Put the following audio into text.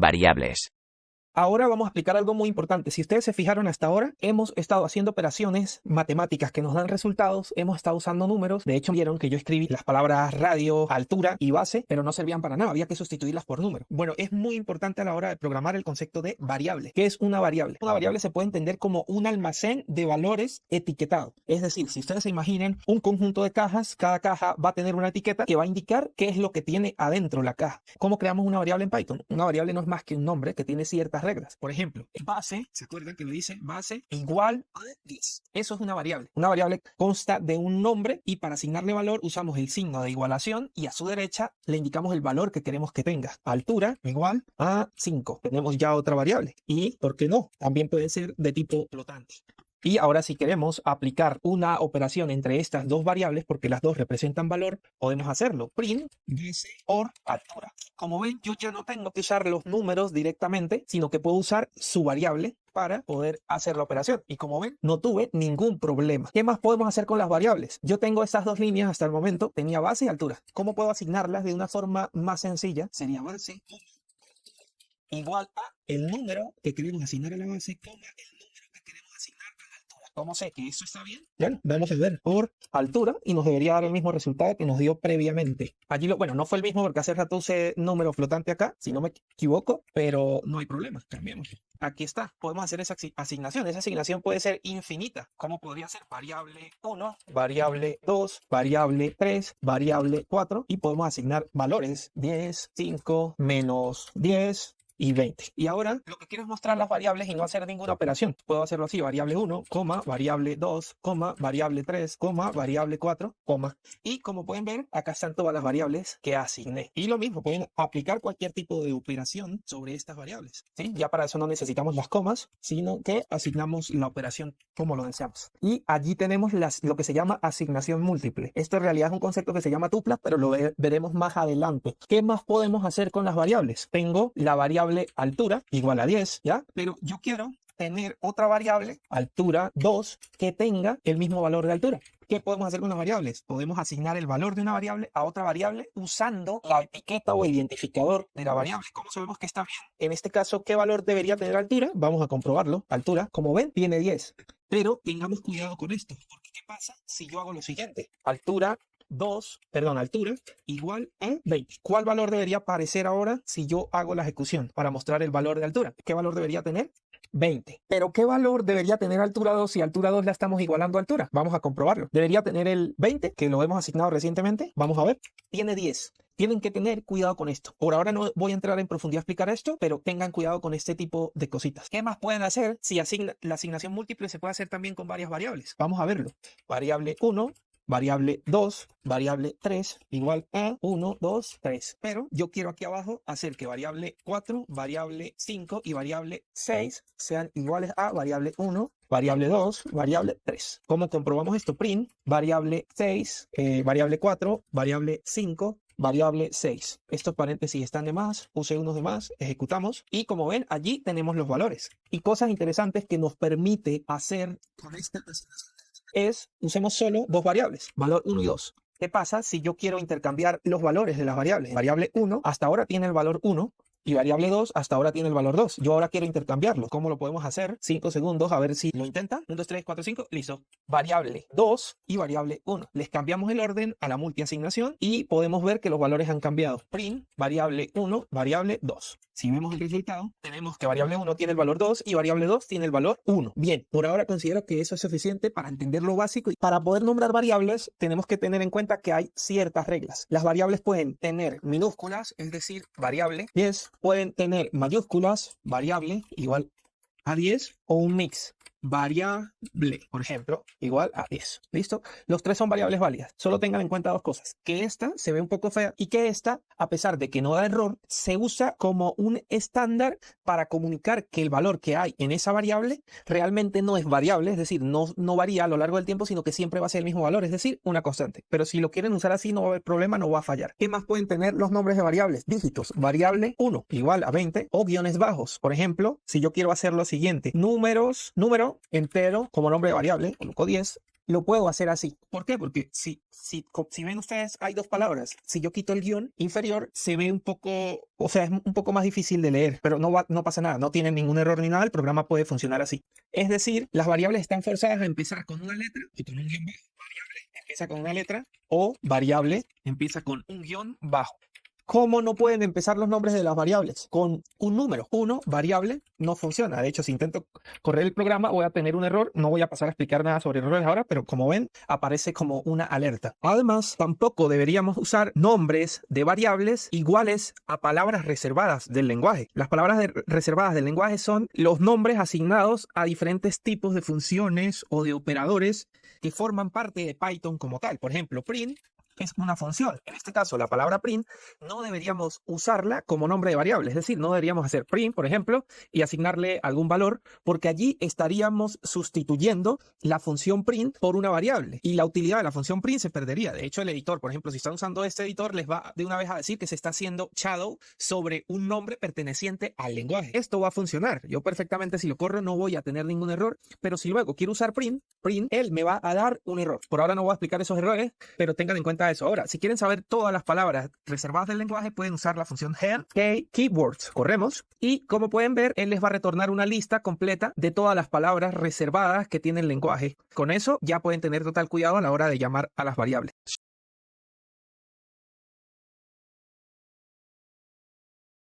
variables. Ahora vamos a explicar algo muy importante. Si ustedes se fijaron hasta ahora, hemos estado haciendo operaciones matemáticas que nos dan resultados, hemos estado usando números. De hecho, vieron que yo escribí las palabras radio, altura y base, pero no servían para nada, había que sustituirlas por números. Bueno, es muy importante a la hora de programar el concepto de variable. ¿Qué es una variable? Una variable se puede entender como un almacén de valores etiquetado. Es decir, si ustedes se imaginen un conjunto de cajas, cada caja va a tener una etiqueta que va a indicar qué es lo que tiene adentro la caja. ¿Cómo creamos una variable en Python? Una variable no es más que un nombre que tiene ciertas reglas. Por ejemplo, base, ¿se acuerdan que me dice base igual a 10? Eso es una variable. Una variable consta de un nombre y para asignarle valor usamos el signo de igualación y a su derecha le indicamos el valor que queremos que tenga. Altura igual a 5. Tenemos ya otra variable. Y, ¿por qué no? También puede ser de tipo flotante. Y ahora si queremos aplicar una operación entre estas dos variables, porque las dos representan valor, podemos hacerlo. Print base or altura. Como ven, yo ya no tengo que usar los números directamente, sino que puedo usar su variable para poder hacer la operación. Y como ven, no tuve ningún problema. ¿Qué más podemos hacer con las variables? Yo tengo estas dos líneas hasta el momento, tenía base y altura. ¿Cómo puedo asignarlas de una forma más sencilla? Sería base igual a el número que queremos asignar a la base, coma el número que queremos asignar a la altura. ¿Cómo sé que eso está bien? Bueno, vamos a ver por altura y nos debería dar el mismo resultado que nos dio previamente. Allí, bueno, no fue el mismo porque hace rato usé número flotante acá, si no me equivoco, pero no hay problema, cambiamos. Aquí está, podemos hacer esa asignación. Esa asignación puede ser infinita. ¿Cómo podría ser? Variable 1, variable 2, variable 3, variable 4 y podemos asignar valores 10, 5, menos 10 y 20. Y ahora lo que quiero es mostrar las variables y no hacer ninguna operación. Puedo hacerlo así, variable 1, coma, variable 2, coma, variable 3, coma, variable 4, coma. Y como pueden ver, acá están todas las variables que asigné. Y lo mismo, pueden aplicar cualquier tipo de operación sobre estas variables, ¿sí? Ya para eso no necesitamos las comas, sino que asignamos la operación como lo deseamos. Y allí tenemos lo que se llama asignación múltiple. Esto en realidad es un concepto que se llama tuplas, pero lo veremos más adelante. ¿Qué más podemos hacer con las variables? Tengo la variable altura igual a 10, ¿ya? Pero yo quiero tener otra variable, altura 2, que tenga el mismo valor de altura. ¿Qué podemos hacer con las variables? Podemos asignar el valor de una variable a otra variable usando la etiqueta o el identificador de la variable. ¿Cómo sabemos que está bien? En este caso, ¿qué valor debería tener altura? Vamos a comprobarlo. Altura, como ven, tiene 10. Pero tengamos cuidado con esto, porque ¿qué pasa si yo hago lo siguiente? Altura igual a 20. ¿Cuál valor debería aparecer ahora si yo hago la ejecución para mostrar el valor de altura? ¿Qué valor debería tener? 20. Pero ¿qué valor debería tener altura 2 si altura 2 la estamos igualando a altura? Vamos a comprobarlo. Debería tener el 20, que lo hemos asignado recientemente. Vamos a ver. Tiene 10. Tienen que tener cuidado con esto. Por ahora no voy a entrar en profundidad a explicar esto, pero tengan cuidado con este tipo de cositas. ¿Qué más pueden hacer si la asignación múltiple se puede hacer también con varias variables? Vamos a verlo. Variable 1, variable 2, variable 3, igual a 1, 2, 3. Pero yo quiero aquí abajo hacer que variable 4, variable 5 y variable 6 sean iguales a variable 1, variable 2, variable 3. ¿Cómo comprobamos esto? Print, variable 6, variable 4, variable 5, variable 6. Estos paréntesis están de más, puse unos de más, ejecutamos y como ven allí tenemos los valores. Y cosas interesantes que nos permite hacer con esta asignación usemos solo dos variables, valor 1 y 2. ¿Qué pasa si yo quiero intercambiar los valores de las variables? Variable 1 hasta ahora tiene el valor 1 y variable 2 hasta ahora tiene el valor 2. Yo ahora quiero intercambiarlo. ¿Cómo lo podemos hacer? 5 segundos, a ver si lo intenta. 1, 2, 3, 4, 5, listo. Variable 2 y variable 1. Les cambiamos el orden a la multiasignación y podemos ver que los valores han cambiado. Print, variable 1, variable 2. Si vemos el resultado, tenemos que variable 1 tiene el valor 2 y variable 2 tiene el valor 1. Bien, por ahora considero que eso es suficiente para entender lo básico. Y para poder nombrar variables, tenemos que tener en cuenta que hay ciertas reglas. Las variables pueden tener minúsculas, es decir, variable 10. Pueden tener mayúsculas, variable igual a 10 o un mix. Variable, por ejemplo, igual a 10. ¿Listo? Los tres son variables válidas. Solo tengan en cuenta dos cosas. Que esta se ve un poco fea y que esta, a pesar de que no da error, se usa como un estándar para comunicar que el valor que hay en esa variable realmente no es variable, es decir, no varía a lo largo del tiempo, sino que siempre va a ser el mismo valor, es decir, una constante. Pero si lo quieren usar así, no va a haber problema, no va a fallar. ¿Qué más pueden tener los nombres de variables? Dígitos. Variable 1 igual a 20 o guiones bajos. Por ejemplo, si yo quiero hacer lo siguiente, número entero como nombre de variable, coloco 10, lo puedo hacer así. ¿Por qué? Porque si ven ustedes, hay dos palabras. Si yo quito el guión inferior, se ve un poco, o sea, es un poco más difícil de leer, pero no pasa nada, no tiene ningún error ni nada, el programa puede funcionar así. Es decir, las variables están forzadas a empezar con una letra y con un guión bajo. Variable empieza con una letra o variable empieza con un guión bajo. ¿Cómo no pueden empezar los nombres de las variables? Con un número. Uno, variable, no funciona. De hecho, si intento correr el programa, voy a tener un error. No voy a pasar a explicar nada sobre errores ahora, pero como ven, aparece como una alerta. Además, tampoco deberíamos usar nombres de variables iguales a palabras reservadas del lenguaje. Las palabras reservadas del lenguaje son los nombres asignados a diferentes tipos de funciones o de operadores que forman parte de Python como tal. Por ejemplo, print es una función. En este caso, la palabra print no deberíamos usarla como nombre de variable. Es decir, no deberíamos hacer print, por ejemplo, y asignarle algún valor, porque allí estaríamos sustituyendo la función print por una variable y la utilidad de la función print se perdería. De hecho, el editor, por ejemplo, si están usando este editor, les va de una vez a decir que se está haciendo shadow sobre un nombre perteneciente al lenguaje. Esto va a funcionar. Yo perfectamente, si lo corro, no voy a tener ningún error, pero si luego quiero usar print, él me va a dar un error. Por ahora no voy a explicar esos errores, pero tengan en cuenta eso. Ahora, si quieren saber todas las palabras reservadas del lenguaje, pueden usar la función head keywords. Corremos y como pueden ver, él les va a retornar una lista completa de todas las palabras reservadas que tiene el lenguaje. Con eso ya pueden tener total cuidado a la hora de llamar a las variables.